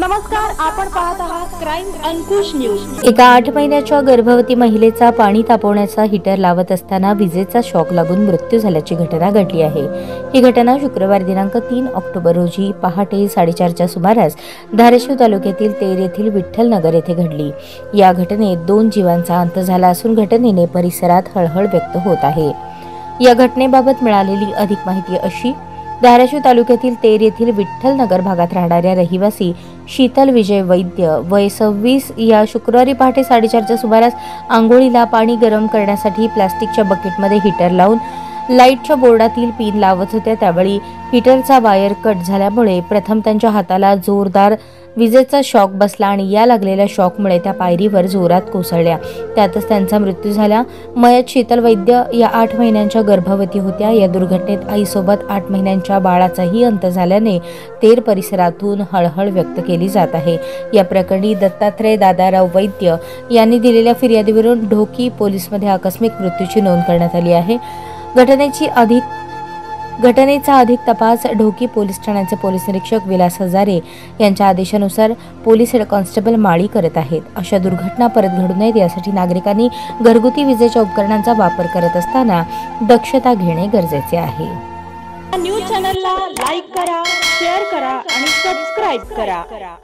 नमस्कार, आपण पाहत आहात क्राइम अंकुश न्यूज। एका 8 महिन्याच्या गर्भवती महिलेचा पाणी तापवण्याचा हीटर लावत असताना विजेचा शॉक लागून मृत्यू झाल्याची घटना घडली आहे। ही घटना शुक्रवार दिनांक 3 ऑक्टोबर रोजी पहाटे 4:30च्या सुमारास धाराशिव तालुक्यातील तेर येथील विठ्ठल नगर येथे घडली। या घटनेत 2 जीवांचा अंत झाला असून घटनेने परिसरात हळहळ व्यक्त होत आहे। या घटनेबाबत मिळालेली अधिक माहिती अशी: धाराशिव तालुक्यातील तेर येथील विठ्ठल नगर भागात राहणाऱ्या रहिवासी शीतल विजय वैद्य वय 26 या शुक्रवारी पहाटे 4:30च्या सुमारास आंघोळीला पाणी गरम करण्यासाठी प्लास्टिकच्या बकेटमध्ये हीटर लावून लाईटच्या बोर्डातील पिन लावत होत्या। त्यावेळी हीटरचा वायर कट झाल्यामुळे प्रथम त्यांच्या हाताला जोरदार विजेचा शॉक बसला आणि या लागलेल्या शॉकमुळे त्या पायरीवर जोरात कोसळल्या। त्यातच त्यांचा मृत्यू झाला। मयत शीतल वैद्य या 8 महिन्यांच्या गर्भवती होत्या। या दुर्घटनेत आईसोबत 8 महिन्यांच्या बाळाचाही अंत झाल्याने तेर परिसरातून हळहळ व्यक्त केली जात आहे। या प्रकरणी दत्तात्रय दादाराव वैद्य यांनी दिलेल्या फिर्यादीवरून ढोकी पोलीसमध्ये आकस्मिक मृत्यूची नोंद करण्यात आली आहे। घटनेचा अधिक तपास ढोकी पोलीस ठाण्याचे पोलीस निरीक्षक विलास हजारे यांच्या आदेशानुसार पोलीस हेड कॉन्स्टेबल माळी करत आहेत। अशा दुर्घटना परत घडू नयेत यासाठी नागरिकांनी घरगुती विजेच्या उपकरणांचा वापर करत असताना दक्षता घेणे गरजेचे आहे। न्यूज चॅनलला लाईक करा, शेअर करा आणि सबस्क्राइब करा।